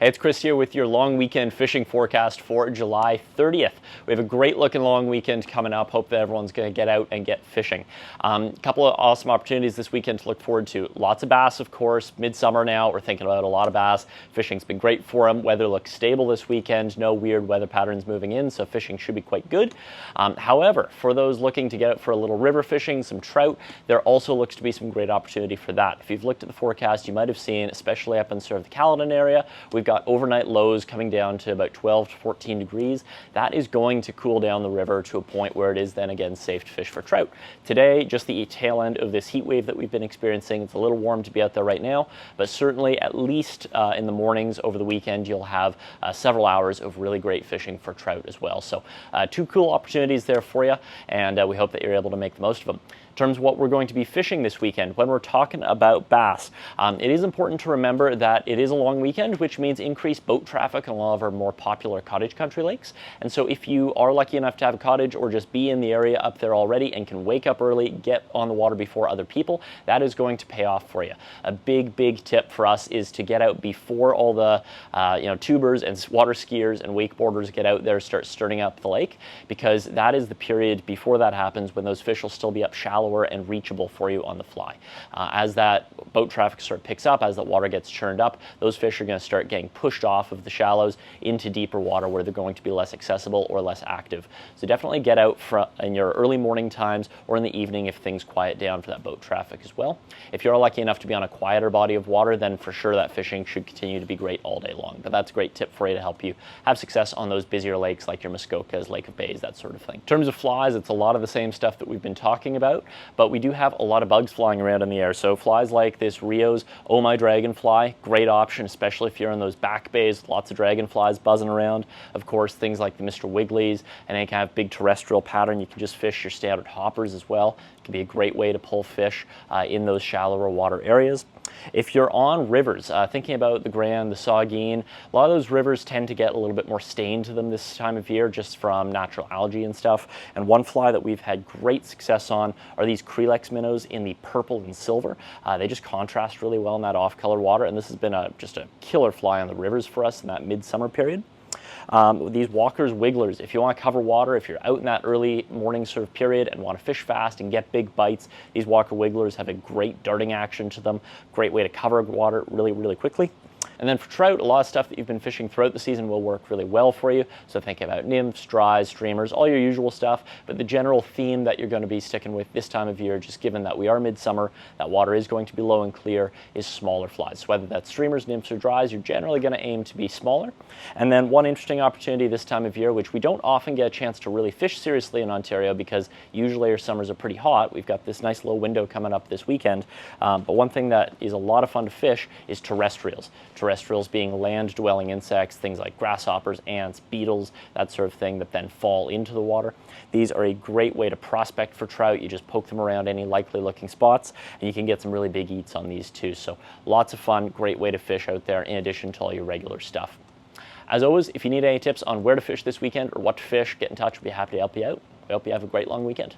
Hey, it's Chris here with your long weekend fishing forecast for July 30th. We have a great looking long weekend coming up. Hope that everyone's going to get out and get fishing. A couple of awesome opportunities this weekend to look forward to. Lots of bass, of course. Midsummer now, we're thinking about a lot of bass. Fishing's been great for them. Weather looks stable this weekend. No weird weather patterns moving in, so fishing should be quite good. However, for those looking to get out for a little river fishing, some trout, there also looks to be some great opportunity for that. If you've looked at the forecast, you might have seen, especially up in sort of the Caledon area, we've got overnight lows coming down to about 12 to 14 degrees. That is going to cool down the river to a point where it is then again safe to fish for trout. Today, just the tail end of this heat wave that we've been experiencing. It's a little warm to be out there right now, but certainly at least in the mornings over the weekend, you'll have several hours of really great fishing for trout as well. So two cool opportunities there for you, and we hope that you're able to make the most of them. In terms of what we're going to be fishing this weekend, when we're talking about bass, it is important to remember that it is a long weekend, which means increased boat traffic on a lot of our more popular cottage country lakes. And so if you are lucky enough to have a cottage or just be in the area up there already and can wake up early, get on the water before other people, that is going to pay off for you. A big tip for us is to get out before all the tubers and water skiers and wakeboarders get out there, start stirring up the lake, because that is the period before that happens when those fish will still be up shallower and reachable for you on the fly. As that boat traffic sort of picks up, as the water gets churned up, those fish are going to start getting pushed off of the shallows into deeper water where they're going to be less accessible or less active. So definitely get out in your early morning times or in the evening if things quiet down for that boat traffic as well. If you're lucky enough to be on a quieter body of water, then for sure that fishing should continue to be great all day long. But that's a great tip for you to help you have success on those busier lakes like your Muskokas, Lake of Bays, that sort of thing. In terms of flies, it's a lot of the same stuff that we've been talking about, but we do have a lot of bugs flying around in the air. So flies like this Rio's Oh My Dragonfly, great option, especially if you're in those back bays, lots of dragonflies buzzing around. Of course, things like the Mr. Wigglies and any kind of big terrestrial pattern. You can just fish your standard hoppers as well. It can be a great way to pull fish in those shallower water areas. If you're on rivers, thinking about the Grand, the Saugeen, a lot of those rivers tend to get a little bit more stain to them this time of year just from natural algae and stuff. And one fly that we've had great success on are these Crelex minnows in the purple and silver. They just contrast really well in that off-color water, and this has been just a killer fly on the rivers for us in that midsummer period. These Walker's Wigglers, if you want to cover water, if you're out in that early morning sort of period and want to fish fast and get big bites, these Walker Wigglers have a great darting action to them. Great way to cover water really quickly. And then for trout, a lot of stuff that you've been fishing throughout the season will work really well for you. So think about nymphs, dries, streamers, all your usual stuff. But the general theme that you're going to be sticking with this time of year, just given that we are midsummer, that water is going to be low and clear, is smaller flies. So whether that's streamers, nymphs, or dries, you're generally going to aim to be smaller. And then one interesting opportunity this time of year, which we don't often get a chance to really fish seriously in Ontario because usually our summers are pretty hot. We've got this nice little window coming up this weekend. But one thing that is a lot of fun to fish is terrestrials. Terrestrials being land-dwelling insects, things like grasshoppers, ants, beetles, that sort of thing that then fall into the water. These are a great way to prospect for trout. You just poke them around any likely-looking spots, and you can get some really big eats on these too. So lots of fun, great way to fish out there in addition to all your regular stuff. As always, if you need any tips on where to fish this weekend or what to fish, get in touch. We'll be happy to help you out. We hope you have a great long weekend.